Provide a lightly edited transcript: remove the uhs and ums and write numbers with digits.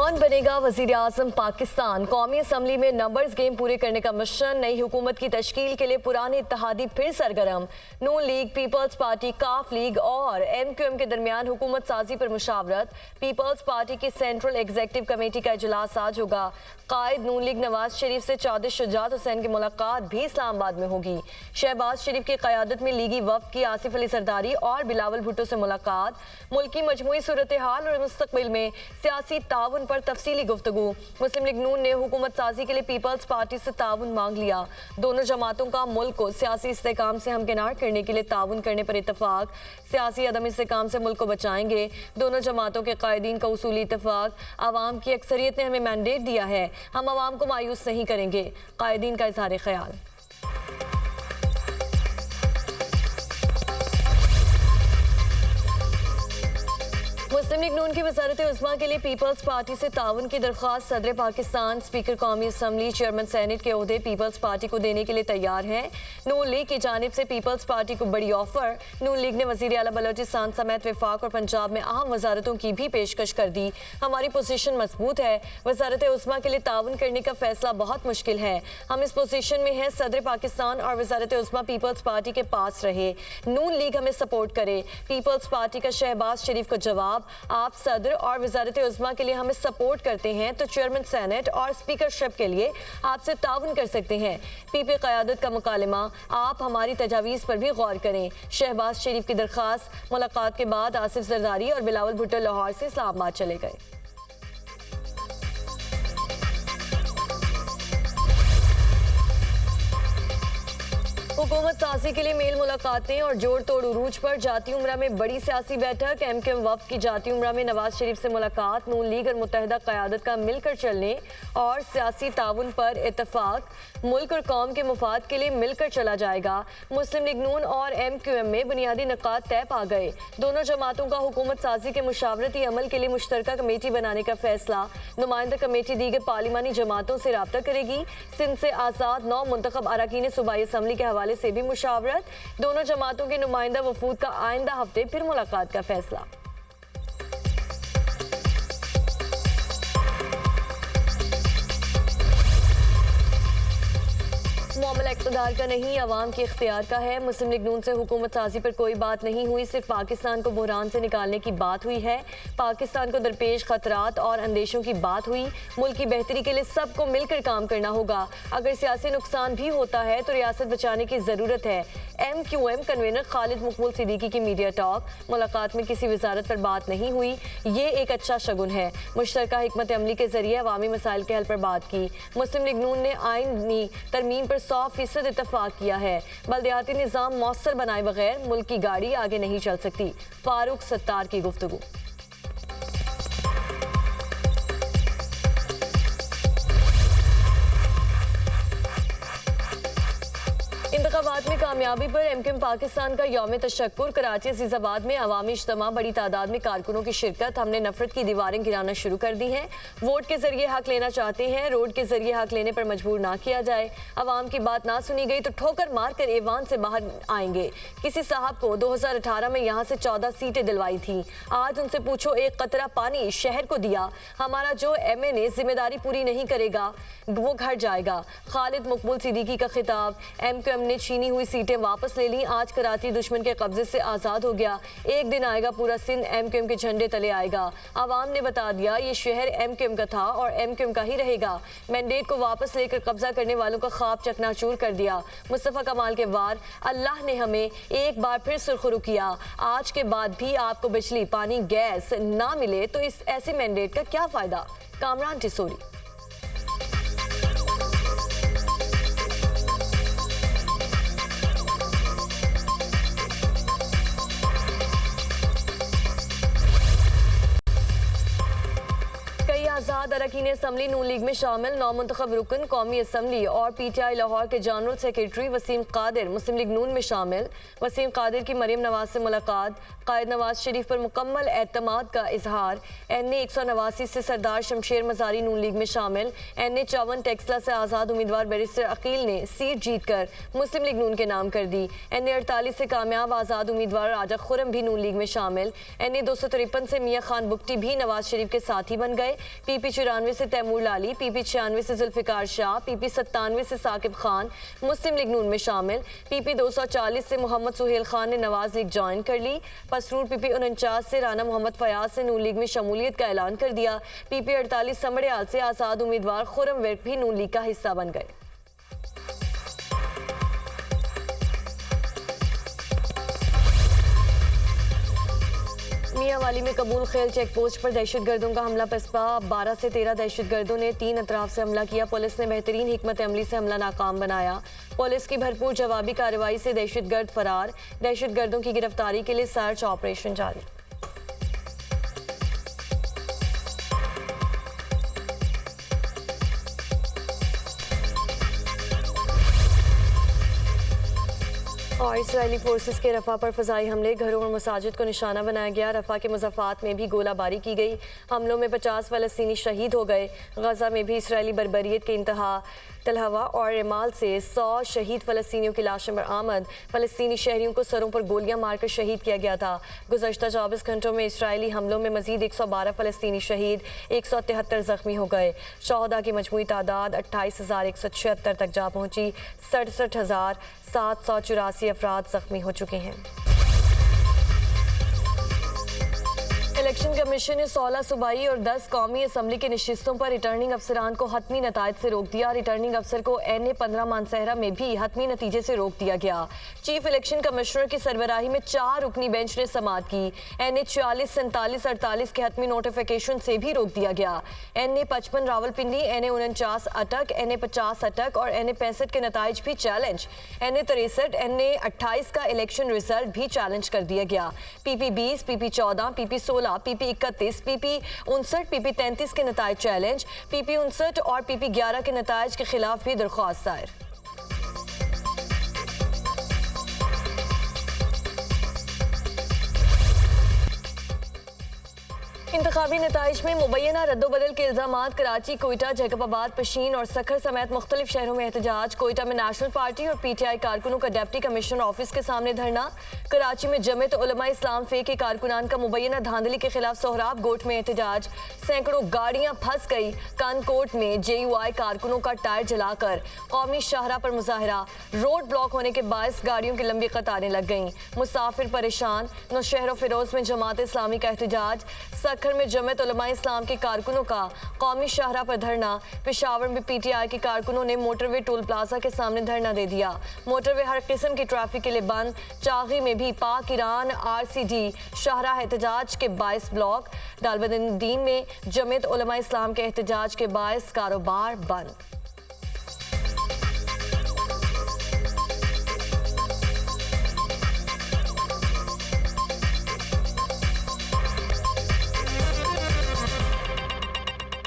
कौन बनेगा वजीर आजम पाकिस्तान? कौमी असम्बली में नंबर्स गेम पूरे करने का मिशन। नई हुकूमत की तश्कील के लिए पुराने इत्तेहादी फिर सरगर्म। नून लीग, पीपल्स पार्टी, काफ लीग और MQM के दरमियान हुकूमत साजी पर मुशावरत। पीपल्स पार्टी की सेंट्रल एग्जीक्यूटिव कमेटी का इजलास आज होगा। कायद नून लीग नवाज शरीफ से चौधरी शुजात हुसैन की मुलाकात भी इस्लामाबाद में होगी। शहबाज शरीफ की क़यादत में लीगी वफ़द की आसिफ अली सरदारी और बिलावल भुट्टो से मुलाकात। मुल्क की मजमूई सूरत हाल और मुस्तकबिल में सियासी ताउन पर तफसीली गुफ्तगू। मुस्लिम लीग नून ने हुकूमत साजी के लिए पीपल्स पार्टी से ताउन मांग लिया। दोनों जमातों का मुल्क को सियासी इस्तेकाम से हमकिनार करने के लिए ताउन करने पर इतफाक। सियासी अदम इस्तेकाम से मुल्क को बचाएंगे। दोनों जमातों के कायदीन का उसूली इतफाक। आवाम की अक्सरियत ने हमें मैंडेट दिया है, हम आवाम को मायूस नहीं करेंगे। कायदीन का इजहार ख्याल। मुस्लिम लीग नून की वज़ारत उज़्मा के लिए पीपल्स पार्टी से ताउन की दरख्वास्त। सदर पाकिस्तान स्पीकर कौमी असम्बली चेयरमैन सेनेट के ओहदे पीपल्स पार्टी को देने के लिए तैयार है। नून लीग की जानिब से पीपल्स पार्टी को बड़ी ऑफर। नून लीग ने वज़ीर आला बलोचिस्तान समेत वफाक और पंजाब में अहम वजारतों की भी पेशकश कर दी। हमारी पोजीशन मजबूत है। वज़ारत उज़्मा के लिए ताउन करने का फैसला बहुत मुश्किल है। हम इस पोजीशन में हैं, सदर पाकिस्तान और वज़ारत उज़्मा पीपल्स पार्टी के पास रहे। नून लीग हमें सपोर्ट करे। पीपल्स पार्टी का शहबाज शरीफ को जवाब, आप सदर और वज़ारत उज़्मा के लिए हमें सपोर्ट करते हैं तो चेयरमैन सेनेट और स्पीकरशिप के लिए आपसे ताउन कर सकते हैं। पीपी क़यादत का मुकालमा, आप हमारी तजावीज़ पर भी गौर करें। शहबाज शरीफ की दरख्वास्त। मुलाकात के बाद आसिफ जरदारी और बिलावल भुट्टो लाहौर से इस्लामाबाद चले गए। हुकूमत साजी के लिए मेल मुलाकातें और जोड़ तोड़ उरूज पर। जाती उमरा में बड़ी सियासी बैठक। MQM वफ़द की जाती उमरा में नवाज शरीफ से मुलाकात। नून लीग और मुत्तहिदा क़यादत का मिलकर चलने और सियासी ताउन पर इतफाक। मुल्क और कौम के मुफाद के लिए मिलकर चला जाएगा। मुस्लिम लीग नून और MQM में बुनियादी निकात तय पा गए। दोनों जमातों का हुकूमत साजी के मुशावरती अमल के लिए मुश्तरका कमेटी बनाने का फैसला। नुमाइंदा कमेटी दीगर पार्लिमानी जमातों से रब्ता करेगी। सिंध से आज़ाद 9 मुंतखब अरकान सूबाई असम्बली के हवाले से भी मुशावरत। दोनों जमातों के नुमाइंदा वफूद का आइंदा हफ्ते फिर मुलाकात का फैसला। मामला इक़्तिदार का नहीं, अवाम के इख्तियार का है। मुस्लिम लीग नून से हुकूमत साजी पर कोई बात नहीं हुई, सिर्फ पाकिस्तान को बुहरान से निकालने की बात हुई है। पाकिस्तान को दरपेश खतरात और अंदेशों की बात हुई। मुल्क की बेहतरी के लिए सबको मिलकर काम करना होगा। अगर सियासी नुकसान भी होता है तो रियासत बचाने की ज़रूरत है। MQM कन्वीनर खालिद मकबूल सिद्दीकी की मीडिया टॉक। मुलाकात में किसी वजारत पर बात नहीं हुई, ये एक अच्छा शगुन है। मुश्तरका हिकमत अमली के जरिए अवामी मसाइल के हल पर बात की। मुस्लिम लीग नून ने आईनी तरमीम पर 100% इतफाक किया है। बल्दियाती निज़ाम मौसर बनाए बगैर मुल्क की गाड़ी आगे नहीं चल सकती। फारूक सत्तार की गुफ्तगू। इंतखाबात में कामयाबी पर MQM पाकिस्तान का यौम तशक्कुर। कराची अजीज़ाबाद में अवामी इज्तिमा, बड़ी तादाद में कारकुनों की शिरकत। हमने नफरत की दीवारें गिराना शुरू कर दी हैं। वोट के जरिए हक लेना चाहते हैं, रोड के जरिए हक लेने पर मजबूर ना किया जाए। अवाम की बात ना सुनी गई तो ठोकर मार कर ऐवान से बाहर आएंगे। किसी साहब को 2018 में यहाँ से 14 सीटें दिलवाई थी। आज उनसे पूछो, एक कतरा पानी शहर को दिया। हमारा जो MNA जिम्मेदारी पूरी नहीं करेगा वो घर जाएगा। खालिद मकबूल सिद्दीकी का खिताब। MQM ने छीनी हुई सीटें वापस ले ली। आज कराची दुश्मन के कब्जे से आज़ाद हो गया। एक दिन आएगा पूरा सिंध MQM के झंडे तले आएगा। आवाम ने बता दिया ये शहर MQM का था और MQM का ही रहेगा। मैंडेट को वापस लेकर कब्जा करने वालों का ख्वाब चकनाचूर कर दिया। मुस्तफ़ा कमाल के वार, अल्लाह ने हमें एक बार फिर सुरखरू किया। आज के बाद भी आपको बिजली, पानी, गैस ना मिले तो इस ऐसे मैंडेट का क्या फ़ायदा? कामरान टिसोरी। आज़ाद अरकान असम्बली नून लीग में शामिल 9 मुंतखब रुकन कौमी असम्बली और PTI लाहौर के जनरल सेक्रेटरी वसीम कादिर मुस्लिम लीग नून में शामिल। वसीम कादिर की मरीम नवाज से मुलाकात, कायद नवाज शरीफ पर मुकम्मल एतमाद का इजहार। NA 189 से सरदार शमशेर मजारी नून लीग में शामिल। NA 54 टेक्सला से आज़ाद उम्मीदवार बैरिस्टर अकील ने सीट जीतकर मुस्लिम लीग नून के नाम कर दी। NA 48 से कामयाब आज़ाद उम्मीदवार राजा खुरम भी नून लीग में शामिल। NA 253 से मियां खान बुगटी भी नवाज शरीफ के साथी बन गए। PP 94 से तैमूर लाली, PP 96 से जुल्फिकार शाह, PP 97 से साकिब खान मुस्लिम लीग नून में शामिल। PP 240 से मोहम्मद सुहेल खान ने नवाज लीग ज्वाइन कर ली। पसरूर PP 49 से राना मोहम्मद फयाज ने नून लीग में शमूलियत का ऐलान कर दिया। PP 48 समड़ियाल से आज़ाद उम्मीदवार खुरम विर्क भी नून लीग का हिस्सा बन गए। मियांवाली में कबूल खेल चेक पोस्ट पर दहशतगर्दों का हमला पसपा। 12 से 13 दहशतगर्दों ने 3 अतराफ से हमला किया। पुलिस ने बेहतरीन हिकमत अमली से हमला नाकाम बनाया। पुलिस की भरपूर जवाबी कार्रवाई से दहशतगर्द फरार। दहशतगर्दों की गिरफ्तारी के लिए सर्च ऑपरेशन जारी। और इसराइली फोर्सेस के रफा पर फजाई हमले, घरों और मसाजिद को निशाना बनाया गया। रफा के मुज़ाफ़ात में भी गोलाबारी की गई। हमलों में 50 फ़लस्तीनी शहीद हो गए। गजा में भी इसराइली बर्बरियत के इंतहा। तलहवा और रिमाल से 100 शहीद फ़लस्तीनियों की लाशें बरामद। फ़लस्तीनी शहरियों को सरों पर गोलियां मारकर शहीद किया गया था। गुज़श्ता 24 घंटों में इसराइली हमलों में मज़ीद 112 फ़लस्तीनी शहीद, 173 ज़ख्मी हो गए। शहदा की मजमूई तादाद 28,176 तक जा पहुँची। 67,784 अफराद ज़ख्मी हो चुके हैं। इलेक्शन कमीशन ने 16 सूबाई और 10 कौमी असम्बली की नशिस्तों पर रिटर्निंग अफसरान को हतमी नतायज से रोक दिया। रिटर्निंग अफसर को NA 15 मानसहरा में भी हतमी नतीजे से रोक दिया गया। चीफ इलेक्शन कमिश्नर की सरबराही में 4 रुकनी बेंच ने समाअत की। NA 46, 47, 48 के हतमी नोटिफिकेशन से भी रोक दिया गया। NA 55 रावलपिंडी, NA 49 अटक, NA 50 अटक और NA 65 के नताइज भी चैलेंज। NA 63, NA 28 का इलेक्शन रिजल्ट भी चैलेंज कर दिया गया। PP 20, PP 14, PP 16, PP 31, PP 59, PP 33 के नताइज चैलेंज। PP 59 और PP 11 के नताइज के खिलाफ भी दरख्वास्त दायर। इंतखाबी नताइज में मुबैना रद्दोबदल के इल्जामात। कराची, कोयटा, जैकबाबाद, पशीन और सखर समेत मुख्तलिफ शहरों में एहतजाज। कोयटा में नेशनल पार्टी और PTI कारकुनों का डिप्टी कमिश्नर ऑफिस के सामने धरना। कराची में जमीयत उलमा इस्लाम फे के कारकुनान का मुबैना धांधली के खिलाफ सोहराब गोट में एहतजाज। सैकड़ों गाड़ियां फंस गई। कानकोट में JUI कारकुनों का टायर जलाकर कौमी शाहरा पर मुजाहरा। रोड ब्लॉक होने के बायस गाड़ियों की लंबी कतारें लग गईं। मुसाफिर परेशान। नौशहर और फिरोज में जमात इस्लामी का एहतजाज। सखर में जमीयत उलमा इस्लाम के कारकुनों का कौमी शाहरा पर धरना। पेशावर में PTI के कारकुनों ने मोटरवे टोल प्लाजा के सामने धरना दे दिया। मोटरवे हर किस्म की ट्रैफिक के लिए बंद। चागी में भी पाक ईरान RCD शाहरा एहतजाज के बायस ब्लॉक। डालबदीन में जमीयत उलमा इस्लाम के एहतजाज के बायस कारोबार बंद।